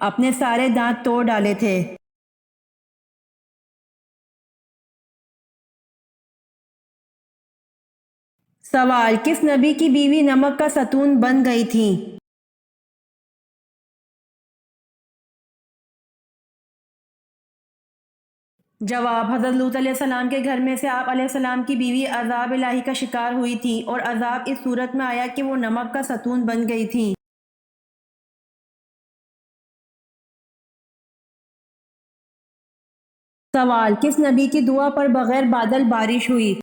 اپنے سارے دانت توڑ ڈالے تھے۔ سوال: کس نبی کی بیوی نمک کا ستون بن گئی تھی؟ جواب: حضرت لوط علیہ السلام کے گھر میں سے آپ علیہ السلام کی بیوی عذاب الہی کا شکار ہوئی تھی، اور عذاب اس صورت میں آیا کہ وہ نمک کا ستون بن گئی تھی۔ سوال: کس نبی کی دعا پر بغیر بادل بارش ہوئی؟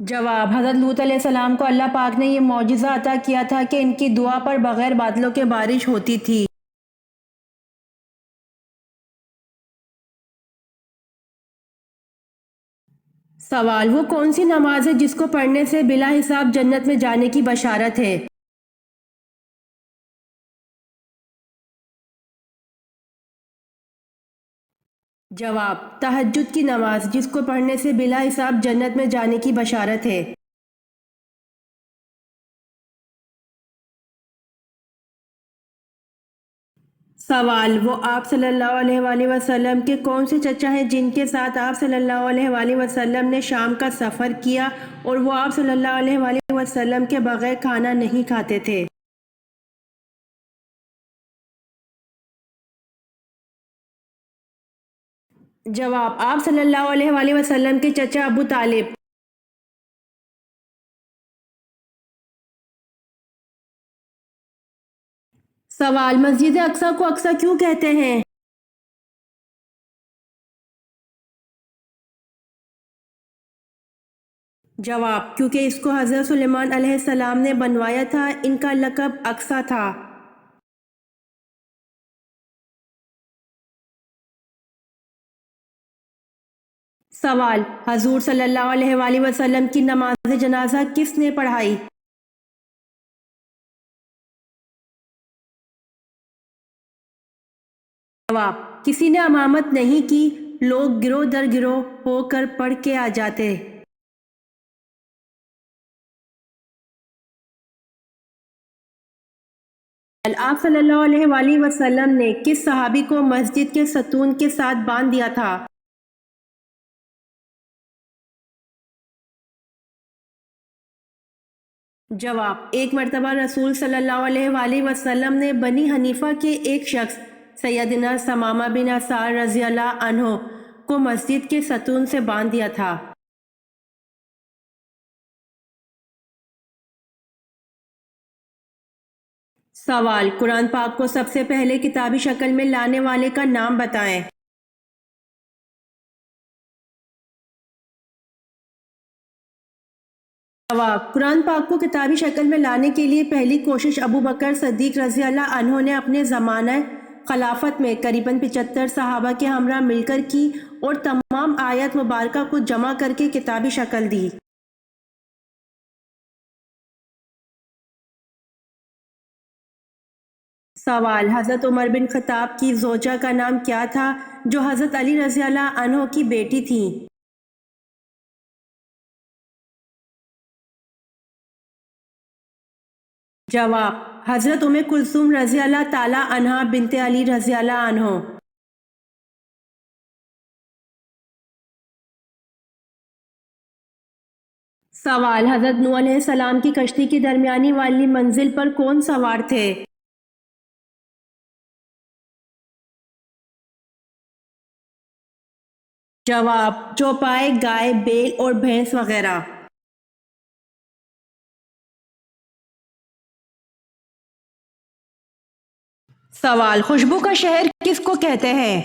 جواب: حضرت لوط علیہ السلام کو اللہ پاک نے یہ معجزہ عطا کیا تھا کہ ان کی دعا پر بغیر بادلوں کے بارش ہوتی تھی۔ سوال: وہ کون سی نماز ہے جس کو پڑھنے سے بلا حساب جنت میں جانے کی بشارت ہے؟ جواب: تہجد کی نماز، جس کو پڑھنے سے بلا حساب جنت میں جانے کی بشارت ہے۔ سوال: وہ آپ صلی اللہ علیہ وآلہ وسلم کے کون سے چچا ہیں جن کے ساتھ آپ صلی اللہ علیہ وآلہ وسلم نے شام کا سفر کیا اور وہ آپ صلی اللہ علیہ وآلہ وسلم کے بغیر کھانا نہیں کھاتے تھے؟ جواب: آپ صلی اللہ علیہ وآلہ وسلم کے چچا ابو طالب۔ سوال: مسجد اقصی کو اقصی کیوں کہتے ہیں؟ جواب: کیونکہ اس کو حضرت سلیمان علیہ السلام نے بنوایا تھا، ان کا لقب اقصی تھا۔ سوال: حضور صلی اللہ علیہ وآلہ وسلم کی نماز جنازہ کس نے پڑھائی؟ جواب: کسی نے امامت نہیں کی، لوگ گروہ در گروہ ہو کر پڑھ کے آ جاتے۔ آپ صلی اللہ علیہ وآلہ وسلم نے کس صحابی کو مسجد کے ستون کے ساتھ باندھ دیا تھا؟ جواب: ایک مرتبہ رسول صلی اللہ علیہ وآلہ وسلم نے بنی حنیفہ کے ایک شخص سیدنا ثمامہ بن اسال رضی اللہ عنہ کو مسجد کے ستون سے باندھ دیا تھا۔ سوال: قرآن پاک کو سب سے پہلے کتابی شکل میں لانے والے کا نام بتائیں۔ جواب: قرآن پاک کو کتابی شکل میں لانے کے لیے پہلی کوشش ابو بکر صدیق رضی اللہ عنہ نے اپنے زمانہ خلافت میں قریباً 75 صحابہ کے ہمراہ مل کر کی اور تمام آیات مبارکہ کو جمع کر کے کتابی شکل دی۔ سوال: حضرت عمر بن خطاب کی زوجہ کا نام کیا تھا جو حضرت علی رضی اللہ عنہ کی بیٹی تھیں؟ جواب: حضرت ام کلثوم رضی اللہ تعالی عنہا بنت علی رضی اللہ عنہ۔ سوال: حضرت نوح علیہ السلام کی کشتی کی درمیانی والی منزل پر کون سوار تھے؟ جواب: چوپائے، گائے، بیل اور بھینس وغیرہ۔ سوال: خوشبو کا شہر کس کو کہتے ہیں؟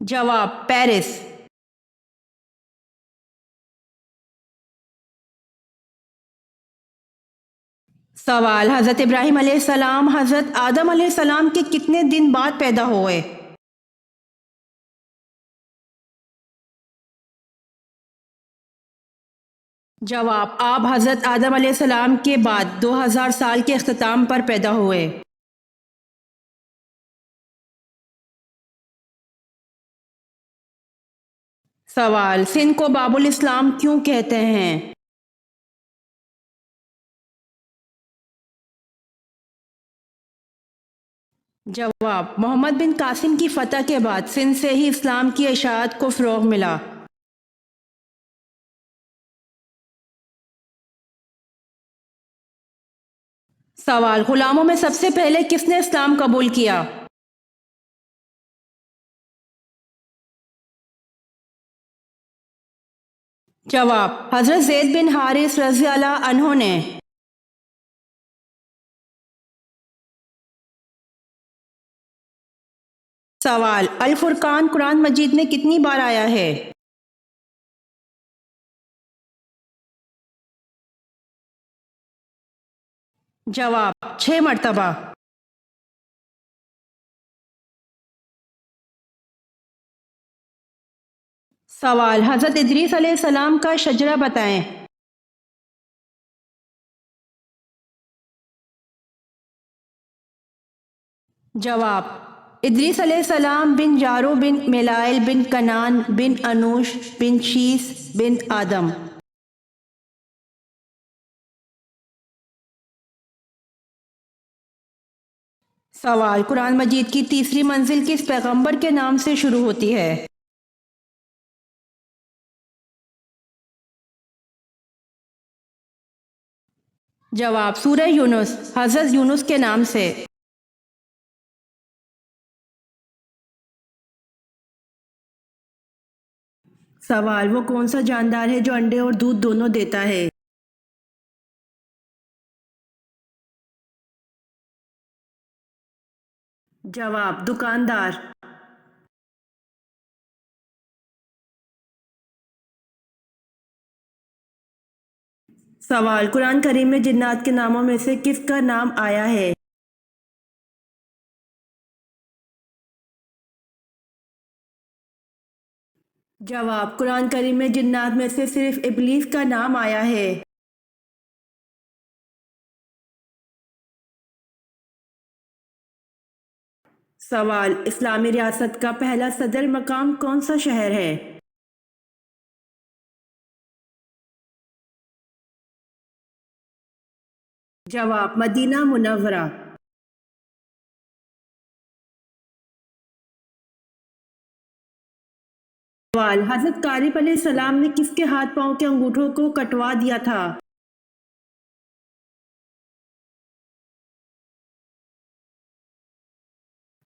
جواب: پیرس۔ سوال: حضرت ابراہیم علیہ السلام حضرت آدم علیہ السلام کے کتنے دن بعد پیدا ہوئے؟ جواب: آپ حضرت آدم علیہ السلام کے بعد 2000 سال کے اختتام پر پیدا ہوئے۔ سوال: سندھ کو باب الاسلام کیوں کہتے ہیں؟ جواب: محمد بن قاسم کی فتح کے بعد سندھ سے ہی اسلام کی اشاعت کو فروغ ملا۔ سوال: غلاموں میں سب سے پہلے کس نے اسلام قبول کیا؟ جواب: حضرت زید بن حارث رضی اللہ عنہ نے۔ سوال: الفرقان قرآن مجید میں کتنی بار آیا ہے؟ جواب: 6 مرتبہ۔ سوال: حضرت ادریس علیہ السلام کا شجرہ بتائیں۔ جواب: ادریس علیہ السلام بن جارو بن میلائل بن کنان بن انوش بن شیس بن آدم۔ سوال: قرآن مجید کی تیسری منزل کس پیغمبر کے نام سے شروع ہوتی ہے؟ جواب: سورہ یونس، حضرت یونس کے نام سے۔ سوال: وہ کون سا جاندار ہے جو انڈے اور دودھ دونوں دیتا ہے؟ جواب: دکاندار۔ سوال: قرآن کریم میں جنات کے ناموں میں سے کس کا نام آیا ہے؟ جواب: قرآن کریم میں جنات میں سے صرف ابلیس کا نام آیا ہے۔ سوال: اسلامی ریاست کا پہلا صدر مقام کون سا شہر ہے؟ جواب: مدینہ منورہ۔ سوال: حضرت قالب علیہ السلام نے کس کے ہاتھ پاؤں کے انگوٹھوں کو کٹوا دیا تھا؟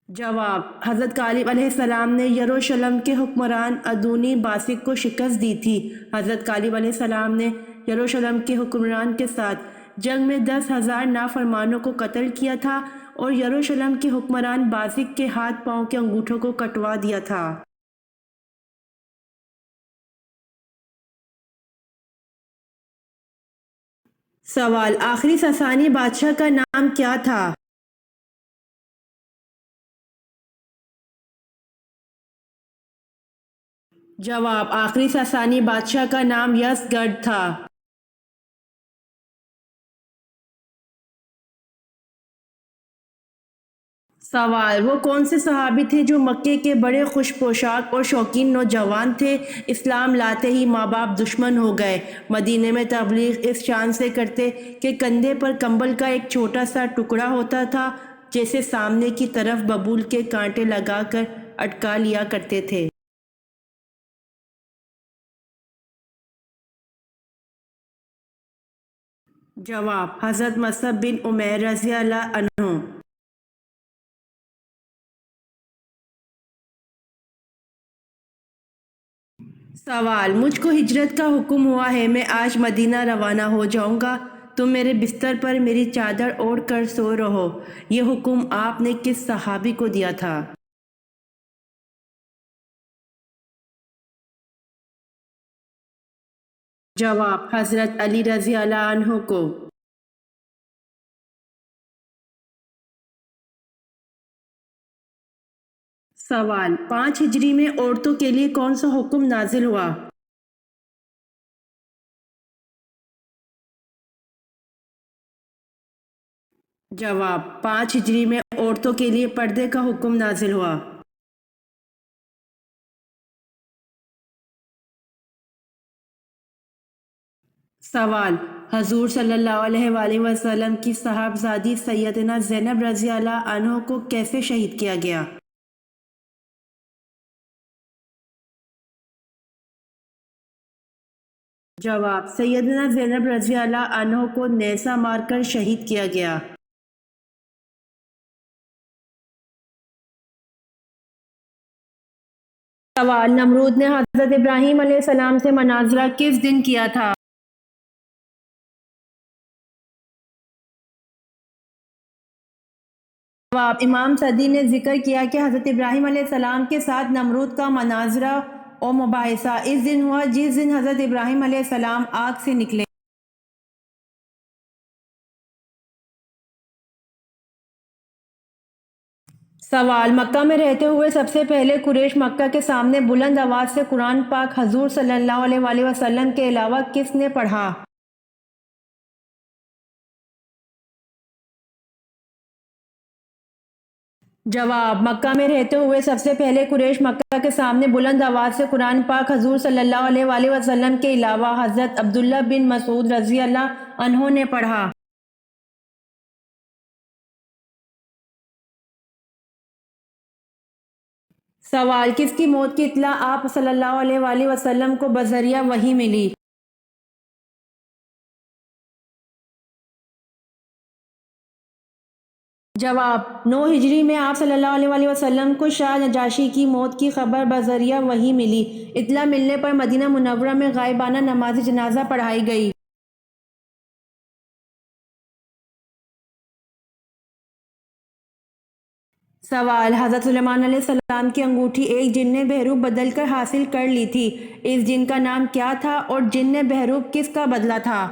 جواب: حضرت قالب علیہ السلام نے یروشلم کے حکمران ادونی باسق کو شکست دی تھی۔ حضرت قالب علیہ السلام نے یروشلم کے حکمران کے ساتھ جنگ میں 10,000 نافرمانوں کو قتل کیا تھا اور یروشلم کے حکمران باسق کے ہاتھ پاؤں کے انگوٹھوں کو کٹوا دیا تھا۔ سوال: آخری ساسانی بادشاہ کا نام کیا تھا؟ جواب: آخری ساسانی بادشاہ کا نام یزگرد تھا۔ سوال: وہ کون سے صحابی تھے جو مکے کے بڑے خوش پوشاک اور شوقین نوجوان تھے؟ اسلام لاتے ہی ماں باپ دشمن ہو گئے۔ مدینے میں تبلیغ اس شان سے کرتے کہ کندھے پر کمبل کا ایک چھوٹا سا ٹکڑا ہوتا تھا جسے سامنے کی طرف ببول کے کانٹے لگا کر اٹکا لیا کرتے تھے۔ جواب: حضرت مصعب بن عمیر رضی اللہ عنہ۔ سوال: مجھ کو ہجرت کا حکم ہوا ہے، میں آج مدینہ روانہ ہو جاؤں گا، تم میرے بستر پر میری چادر اوڑھ کر سو رہو۔ یہ حکم آپ نے کس صحابی کو دیا تھا؟ جواب: حضرت علی رضی اللہ عنہ کو۔ سوال: 5 ہجری میں عورتوں کے لیے کون سا حکم نازل ہوا؟ جواب: 5 ہجری میں عورتوں کے لیے پردے کا حکم نازل ہوا۔ سوال: حضور صلی اللہ علیہ وآلہ وسلم کی صاحبزادی سیدنا زینب رضی اللہ عنہ کو کیسے شہید کیا گیا؟ جواب: سیدنا زینب رضی اللہ عنہ کو نیزہ مار کر شہید کیا گیا۔ سوال: نمرود نے حضرت ابراہیم علیہ السلام سے مناظرہ کس دن کیا تھا؟ جواب: امام صدی نے ذکر کیا کہ حضرت ابراہیم علیہ السلام کے ساتھ نمرود کا مناظرہ و مباحثہ اس دن ہوا جس دن حضرت ابراہیم علیہ السلام آگ سے نکلے۔ سوال: مکہ میں رہتے ہوئے سب سے پہلے قریش مکہ کے سامنے بلند آواز سے قرآن پاک حضور صلی اللہ علیہ وآلہ وسلم کے علاوہ کس نے پڑھا؟ جواب: مکہ میں رہتے ہوئے سب سے پہلے قریش مکہ کے سامنے بلند آواز سے قرآن پاک حضور صلی اللہ علیہ وآلہ وسلم کے علاوہ حضرت عبداللہ بن مسعود رضی اللہ عنہ نے پڑھا۔ سوال: کس کی موت کی اطلاع آپ صلی اللہ علیہ وآلہ وسلم کو بذریعہ وحی ملی؟ جواب: 9 ہجری میں آپ صلی اللہ علیہ وآلہ وسلم کو شاہ نجاشی کی موت کی خبر بذریعہ وحی ملی۔ اطلاع ملنے پر مدینہ منورہ میں غائبانہ نماز جنازہ پڑھائی گئی۔ سوال: حضرت سلیمان علیہ السلام کی انگوٹھی ایک جن نے بحروب بدل کر حاصل کر لی تھی، اس جن کا نام کیا تھا اور جن نے بحروب کس کا بدلا تھا؟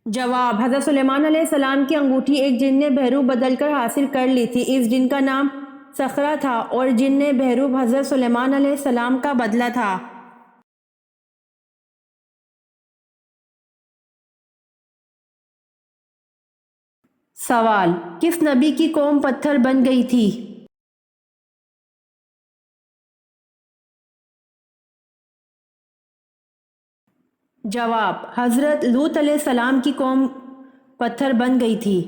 جواب: حضرت سلیمان علیہ السلام کی انگوٹھی ایک جن نے بحروب بدل کر حاصل کر لی تھی، اس جن کا نام صخرہ تھا اور جن نے بحروب حضرت سلیمان علیہ السلام کا بدلا تھا۔ سوال: کس نبی کی قوم پتھر بن گئی تھی؟ جواب: حضرت لوط علیہ السلام کی قوم پتھر بن گئی تھی۔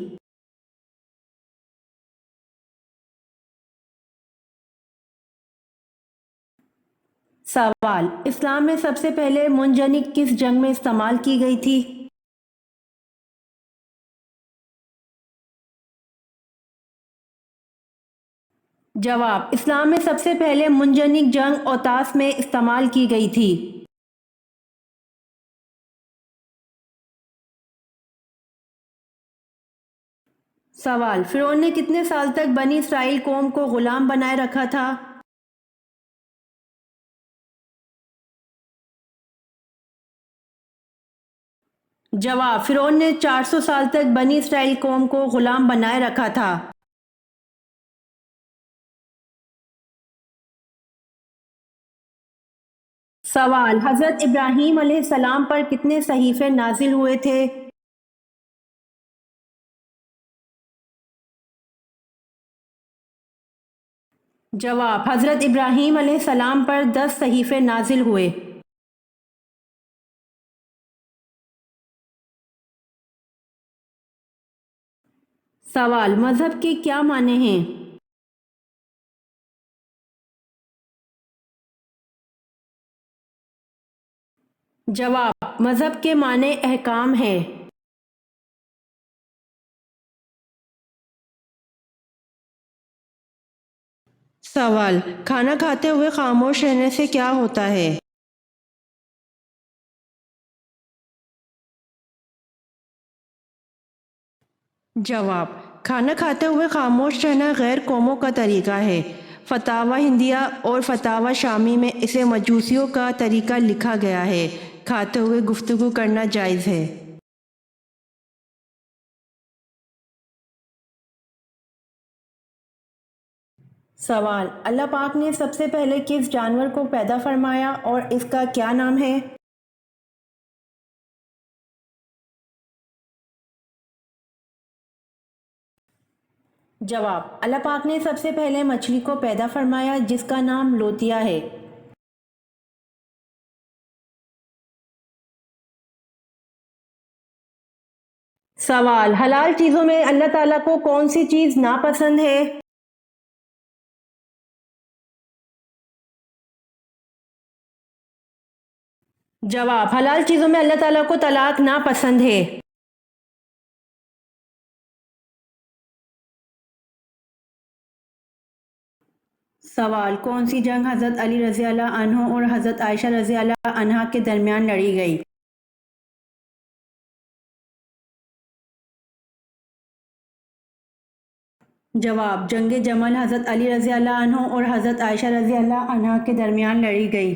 سوال: اسلام میں سب سے پہلے منجنیق کس جنگ میں استعمال کی گئی تھی؟ جواب: اسلام میں سب سے پہلے منجنیق جنگ اوتاس میں استعمال کی گئی تھی۔ سوال: فرعون نے کتنے سال تک بنی اسرائیل قوم کو غلام بنائے رکھا تھا؟ جواب: فرعون نے 400 سال تک بنی اسرائیل قوم کو غلام بنائے رکھا تھا۔ سوال: حضرت ابراہیم علیہ السلام پر کتنے صحیفے نازل ہوئے تھے؟ جواب: حضرت ابراہیم علیہ السلام پر 10 صحیفے نازل ہوئے۔ سوال: مذہب کے کیا معنی ہیں؟ جواب: مذہب کے معنی احکام ہیں۔ سوال: کھانا کھاتے ہوئے خاموش رہنے سے کیا ہوتا ہے؟ جواب: کھانا کھاتے ہوئے خاموش رہنا غیر قوموں کا طریقہ ہے۔ فتاوی ہندیہ اور فتاوی شامی میں اسے مجوسیوں کا طریقہ لکھا گیا ہے۔ کھاتے ہوئے گفتگو کرنا جائز ہے۔ سوال: اللہ پاک نے سب سے پہلے کس جانور کو پیدا فرمایا اور اس کا کیا نام ہے؟ جواب: اللہ پاک نے سب سے پہلے مچھلی کو پیدا فرمایا جس کا نام لوتیا ہے۔ سوال: حلال چیزوں میں اللہ تعالیٰ کو کون سی چیز ناپسند ہے؟ جواب: حلال چیزوں میں اللہ تعالیٰ کو طلاق ناپسند ہے۔ سوال: کون سی جنگ حضرت علی رضی اللہ عنہ اور حضرت عائشہ رضی اللہ عنہا کے درمیان لڑی گئی؟ جواب: جنگ جمل حضرت علی رضی اللہ عنہ اور حضرت عائشہ رضی اللہ عنہا کے درمیان لڑی گئی۔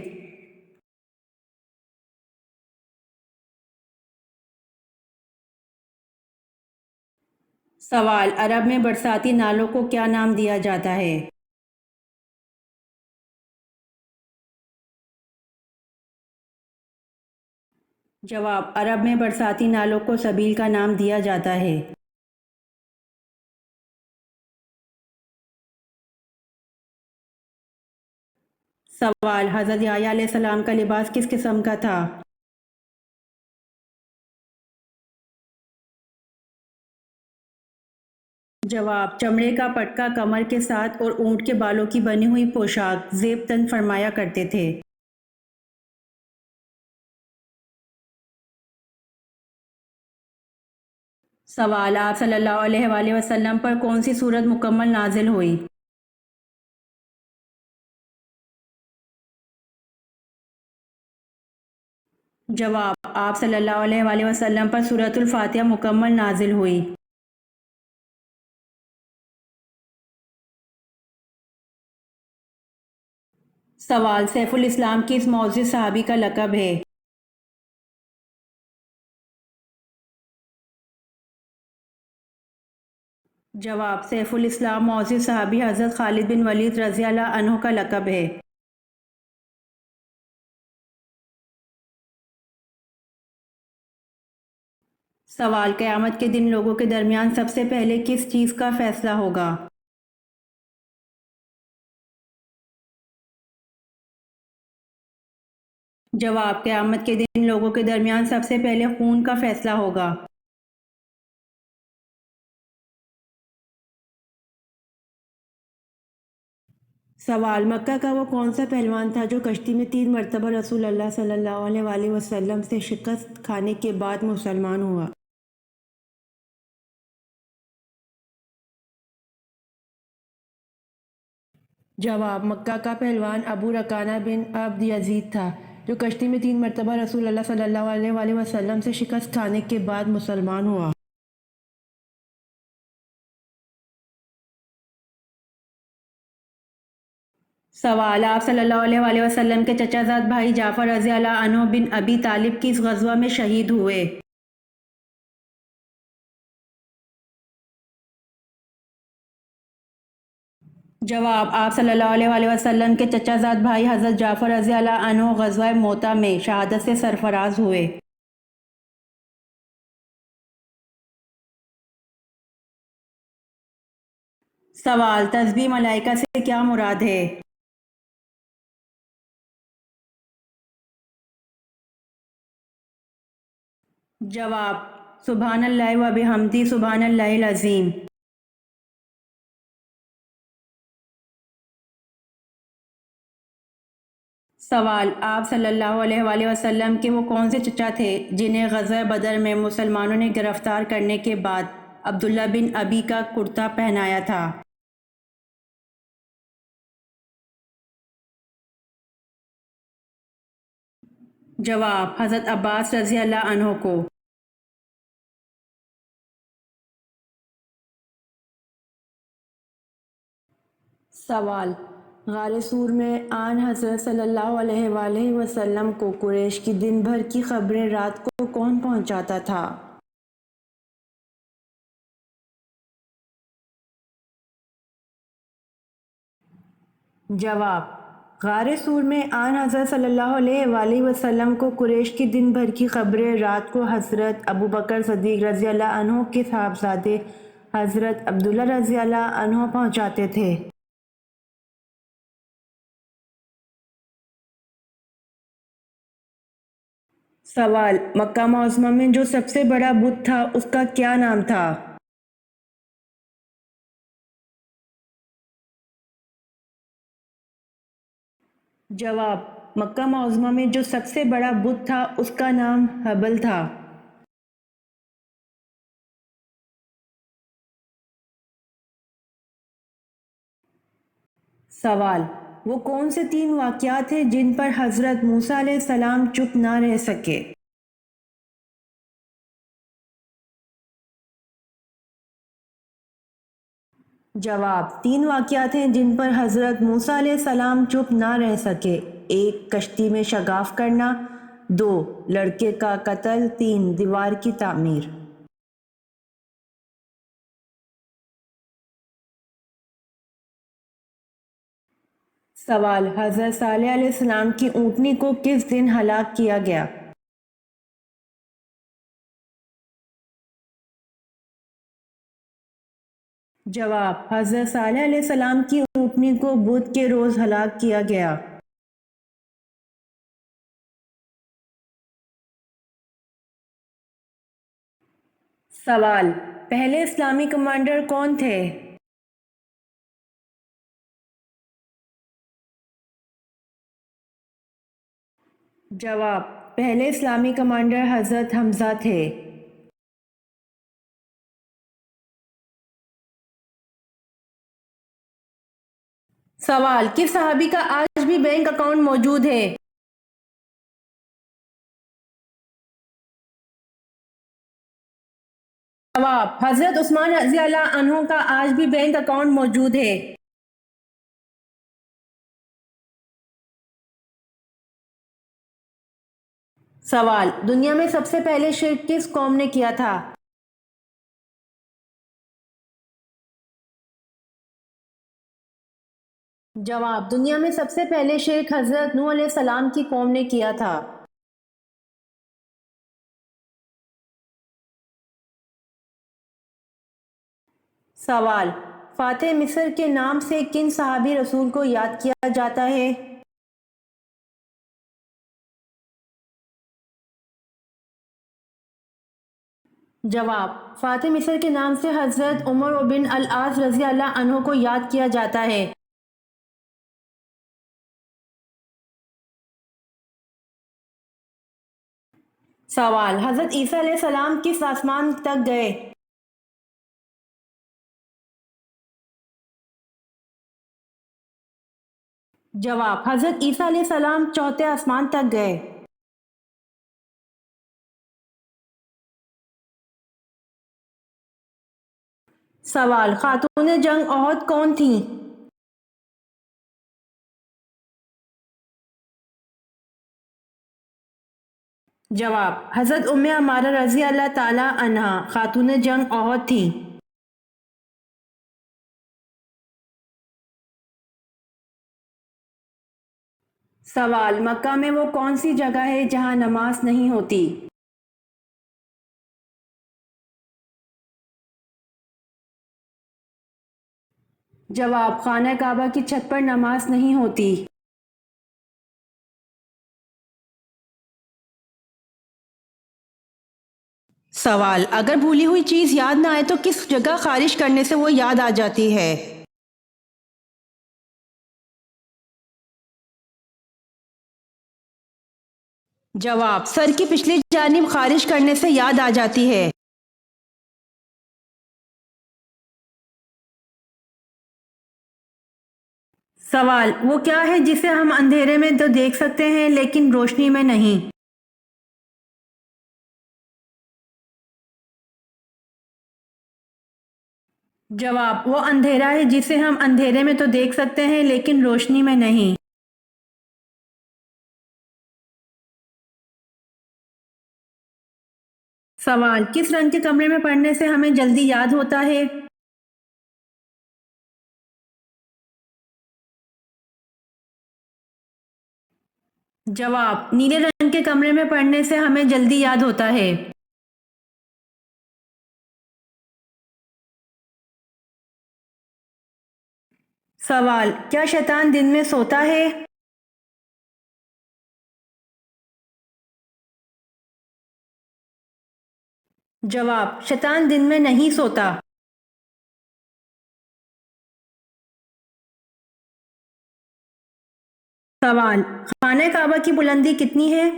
سوال: عرب میں برساتی نالوں کو کیا نام دیا جاتا ہے؟ جواب: عرب میں برساتی نالوں کو سبیل کا نام دیا جاتا ہے۔ سوال: حضرت یحییٰ علیہ السلام کا لباس کس قسم کا تھا؟ جواب: چمڑے کا پٹکا کمر کے ساتھ اور اونٹ کے بالوں کی بنی ہوئی پوشاک زیب تن فرمایا کرتے تھے۔ سوال: آپ صلی اللہ علیہ وآلہ وسلم پر کون سی سورت مکمل نازل ہوئی؟ جواب: آپ صلی اللہ علیہ وآلہ وسلم پر سورۃ الفاتحہ مکمل نازل ہوئی۔ سوال: سیف الاسلام کس معزز صحابی کا لقب ہے؟ جواب: سیف الاسلام معزز صحابی حضرت خالد بن ولید رضی اللہ عنہ کا لقب ہے۔ سوال: قیامت کے دن لوگوں کے درمیان سب سے پہلے کس چیز کا فیصلہ ہوگا؟ جواب: قیامت کے دن لوگوں کے درمیان سب سے پہلے خون کا فیصلہ ہوگا۔ سوال: مکہ کا وہ کون سا پہلوان تھا جو کشتی میں 3 مرتبہ رسول اللہ صلی اللہ علیہ وآلہ وسلم سے شکست کھانے کے بعد مسلمان ہوا؟ جواب: مکہ کا پہلوان ابو رکانہ بن عبد یزید تھا جو کشتی میں 3 مرتبہ رسول اللہ صلی اللہ علیہ وآلہ وسلم سے شکست کھانے کے بعد مسلمان ہوا۔ سوال: آپ صلی اللہ علیہ وآلہ وسلم کے چچا زاد بھائی جعفر رضی اللہ عنہ بن ابی طالب کس غزوہ میں شہید ہوئے؟ جواب: آپ صلی اللہ علیہ وآلہ وسلم کے چچا زاد بھائی حضرت جعفر رضی اللہ عنہ غزوہ موتہ میں شہادت سے سرفراز ہوئے۔ سوال: تسبیح ملائکہ سے کیا مراد ہے؟ جواب: سبحان اللہ و بحمدہ سبحان اللہ العظیم۔ سوال: آپ صلی اللہ علیہ وآلہ وسلم کے وہ کون سے چچا تھے جنہیں غزوہ بدر میں مسلمانوں نے گرفتار کرنے کے بعد عبداللہ بن ابی کا کرتا پہنایا تھا؟ جواب: حضرت عباس رضی اللہ عنہ کو۔ سوال: غار سور میں آن حضرت صلی اللہ علیہ وآلہ وسلم کو قریش کی دن بھر کی خبریں رات کو کون پہنچاتا تھا؟ جواب: غار سور میں آن حضرت صلی اللہ علیہ وآلہ وسلم کو قریش کی دن بھر کی خبریں رات کو حضرت ابوبکر صدیق رضی اللہ عنہ کے صاحبزادے حضرت عبداللہ رضی اللہ عنہ پہنچاتے تھے۔ سوال: مکہ معظمہ میں جو سب سے بڑا بت تھا اس کا کیا نام تھا؟ جواب: مکہ معظمہ میں جو سب سے بڑا بت تھا اس کا نام ہبل تھا۔ سوال: وہ کون سے 3 واقعات ہیں جن پر حضرت موسیٰ علیہ السلام چپ نہ رہ سکے؟ جواب: 3 واقعات ہیں جن پر حضرت موسیٰ علیہ السلام چپ نہ رہ سکے۔ 1 کشتی میں شگاف کرنا، 2 لڑکے کا قتل، 3 دیوار کی تعمیر۔ سوال: حضرت صالح علیہ السلام کی اونٹنی کو کس دن ہلاک کیا گیا؟ جواب: حضرت صالح علیہ السلام کی اونٹنی کو بدھ کے روز ہلاک کیا گیا۔ سوال: پہلے اسلامی کمانڈر کون تھے؟ جواب: پہلے اسلامی کمانڈر حضرت حمزہ تھے۔ سوال: کس صحابی کا آج بھی بینک اکاؤنٹ موجود ہے؟ جواب: حضرت عثمان رضی اللہ عنہ کا آج بھی بینک اکاؤنٹ موجود ہے۔ سوال: دنیا میں سب سے پہلے شرک کس قوم نے کیا تھا؟ جواب: دنیا میں سب سے پہلے شرک حضرت نوح علیہ السلام کی قوم نے کیا تھا۔ سوال: فاتح مصر کے نام سے کن صحابی رسول کو یاد کیا جاتا ہے؟ جواب: فاتح مصر کے نام سے حضرت عمر بن العاص رضی اللہ عنہ کو یاد کیا جاتا ہے۔ سوال: حضرت عیسیٰ علیہ السلام کس آسمان تک گئے؟ جواب: حضرت عیسیٰ علیہ السلام 4تھے آسمان تک گئے۔ سوال: خاتون جنگ احد کون تھیں؟ جواب: حضرت ام عمارہ رضی اللہ تعالی عنہا خاتون جنگ احد تھیں۔ سوال: مکہ میں وہ کون سی جگہ ہے جہاں نماز نہیں ہوتی؟ جواب: خانہ کعبہ کی چھت پر نماز نہیں ہوتی۔ سوال: اگر بھولی ہوئی چیز یاد نہ آئے تو کس جگہ خارش کرنے سے وہ یاد آ جاتی ہے؟ جواب: سر کی پچھلی جانب خارش کرنے سے یاد آ جاتی ہے۔ سوال: وہ کیا ہے جسے ہم اندھیرے میں تو دیکھ سکتے ہیں لیکن روشنی میں نہیں؟ جواب: وہ اندھیرا ہے جسے ہم اندھیرے میں تو دیکھ سکتے ہیں لیکن روشنی میں نہیں۔ سوال: کس رنگ کے کمرے میں پڑھنے سے ہمیں جلدی یاد ہوتا ہے؟ جواب: نیلے رنگ کے کمرے میں پڑھنے سے ہمیں جلدی یاد ہوتا ہے۔ سوال: کیا شیطان دن میں سوتا ہے؟ جواب: شیطان دن میں نہیں سوتا۔ سوال: خانہ کعبہ کی بلندی کتنی ہے؟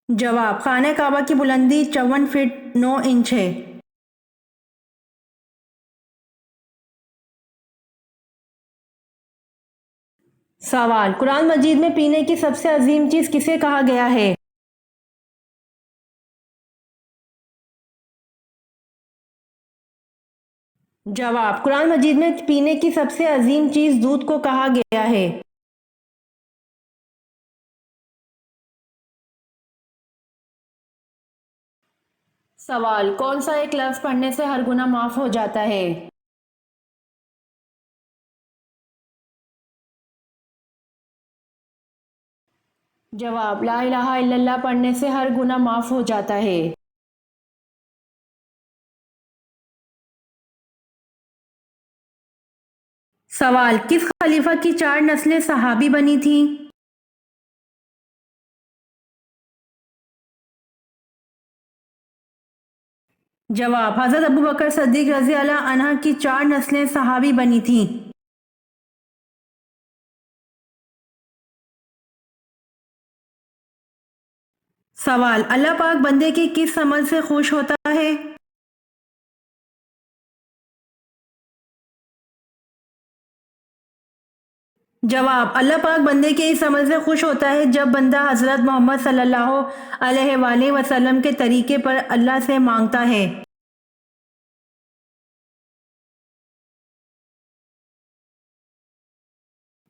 جواب: خانہ کعبہ کی بلندی 54 فٹ 9 انچ ہے۔ سوال: قرآن مجید میں پینے کی سب سے عظیم چیز کسے کہا گیا ہے؟ جواب: قرآن مجید میں پینے کی سب سے عظیم چیز دودھ کو کہا گیا ہے۔ سوال: کون سا ایک لفظ پڑھنے سے ہر گناہ معاف ہو جاتا ہے؟ جواب: لا الہ الا اللہ پڑھنے سے ہر گناہ معاف ہو جاتا ہے۔ سوال: کس خلیفہ کی 4 نسلیں صحابی بنی تھیں؟ جواب: حضرت ابوبکر صدیق رضی اللہ عنہ کی 4 نسلیں صحابی بنی تھیں۔ سوال: اللہ پاک بندے کے کس عمل سے خوش ہوتا ہے؟ جواب: اللہ پاک بندے کے اس عمل سے خوش ہوتا ہے جب بندہ حضرت محمد صلی اللہ علیہ وآلہ وسلم کے طریقے پر اللہ سے مانگتا ہے۔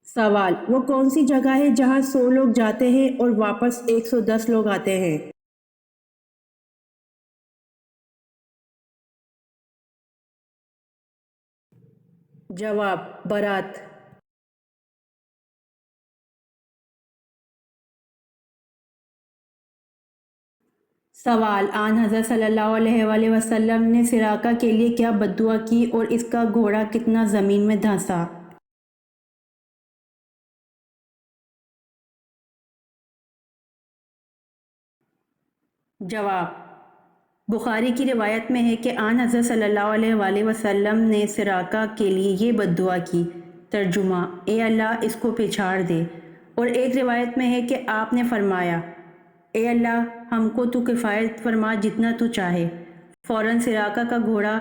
سوال: وہ کون سی جگہ ہے جہاں 100 لوگ جاتے ہیں اور واپس 110 لوگ آتے ہیں؟ جواب: برات۔ سوال: آن حضرت صلی اللہ علیہ وآلہ وسلم نے سراقہ کے لیے کیا بد دعا کی اور اس کا گھوڑا کتنا زمین میں دھنسا؟ جواب: بخاری کی روایت میں ہے کہ آن حضرت صلی اللہ علیہ وآلہ وسلم نے سراقہ کے لیے یہ بد دعا کی۔ ترجمہ: اے اللہ اس کو پچھاڑ دے۔ اور ایک روایت میں ہے کہ آپ نے فرمایا: اے اللہ ہم کو تو کفایت فرما جتنا تو چاہے۔ فوراً سراقہ کا گھوڑا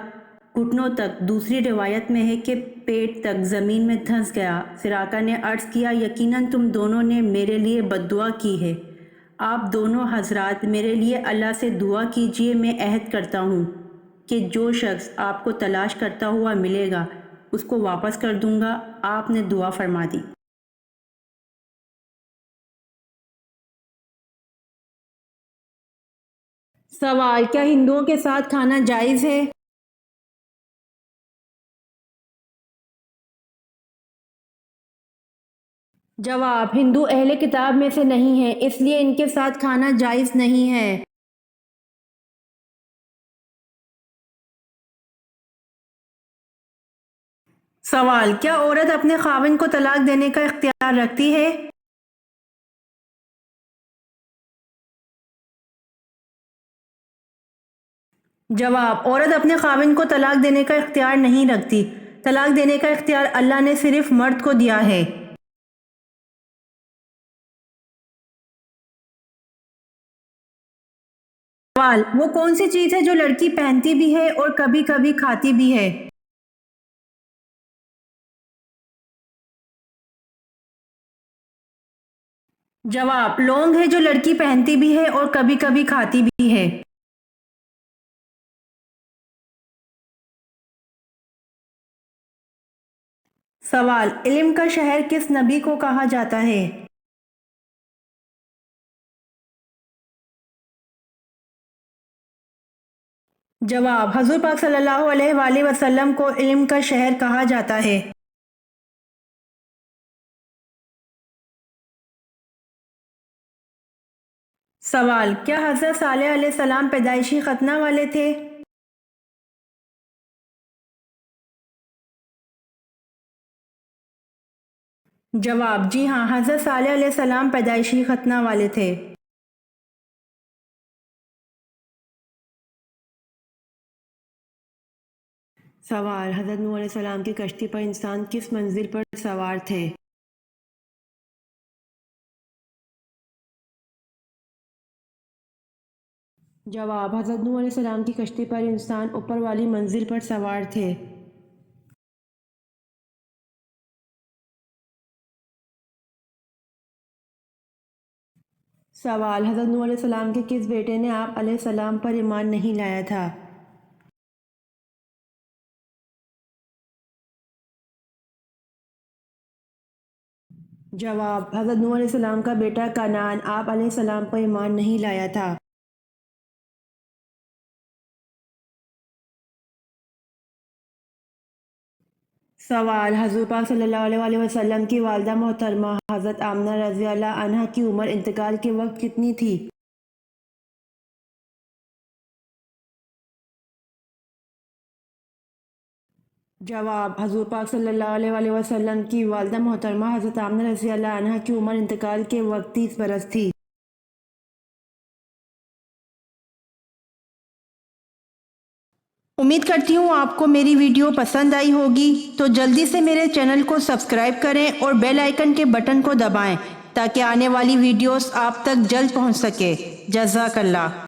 گھٹنوں تک، دوسری روایت میں ہے کہ پیٹ تک زمین میں دھنس گیا۔ سراقہ نے عرض کیا: یقیناً تم دونوں نے میرے لیے بد دعا کی ہے۔ آپ دونوں حضرات میرے لیے اللہ سے دعا کیجئے، میں عہد کرتا ہوں کہ جو شخص آپ کو تلاش کرتا ہوا ملے گا اس کو واپس کر دوں گا۔ آپ نے دعا فرما دی۔ سوال: کیا ہندوؤں کے ساتھ کھانا جائز ہے؟ جواب: ہندو اہل کتاب میں سے نہیں ہیں، اس لیے ان کے ساتھ کھانا جائز نہیں ہے۔ سوال: کیا عورت اپنے خاوند کو طلاق دینے کا اختیار رکھتی ہے؟ جواب: عورت اپنے خاوند کو طلاق دینے کا اختیار نہیں رکھتی۔ طلاق دینے کا اختیار اللہ نے صرف مرد کو دیا ہے۔ سوال: وہ کون سی چیز ہے جو لڑکی پہنتی بھی ہے اور کبھی کبھی کھاتی بھی ہے؟ جواب: لونگ ہے جو لڑکی پہنتی بھی ہے اور کبھی کبھی کھاتی بھی ہے۔ سوال: علم کا شہر کس نبی کو کہا جاتا ہے؟ جواب: حضور پاک صلی اللہ علیہ وآلہ وسلم کو علم کا شہر کہا جاتا ہے۔ سوال: کیا حضرت صالح علیہ السلام پیدائشی ختنہ والے تھے؟ جواب: جی ہاں، حضرت صالح علیہ السلام پیدائشی ختنہ والے تھے۔ سوال: حضرت نوح علیہ السلام کی کشتی پر انسان کس منزل پر سوار تھے؟ جواب: حضرت نوح علیہ السلام کی کشتی پر انسان اوپر والی منزل پر سوار تھے۔ سوال: حضرت نوح علیہ السلام کے کس بیٹے نے آپ علیہ السلام پر ایمان نہیں لایا تھا؟ جواب: حضرت نوح علیہ السلام کا بیٹا کنعان آپ علیہ السلام پر ایمان نہیں لایا تھا۔ سوال: حضور پاک صلی اللہ علیہ وسلم کی والدہ محترمہ حضرت آمنہ رضی اللہ عنہا کی عمر انتقال کے وقت کتنی تھی؟ جواب: حضور پاک صلی اللہ علیہ وسلم کی والدہ محترمہ حضرت آمنہ رضی اللہ عنہا کی عمر انتقال کے وقت 30 برس تھی۔ امید کرتی ہوں آپ کو میری ویڈیو پسند آئی ہوگی، تو جلدی سے میرے چینل کو سبسکرائب کریں اور بیل آئیکن کے بٹن کو دبائیں تاکہ آنے والی ویڈیوز آپ تک جلد پہنچ سکے۔ جزاک اللہ۔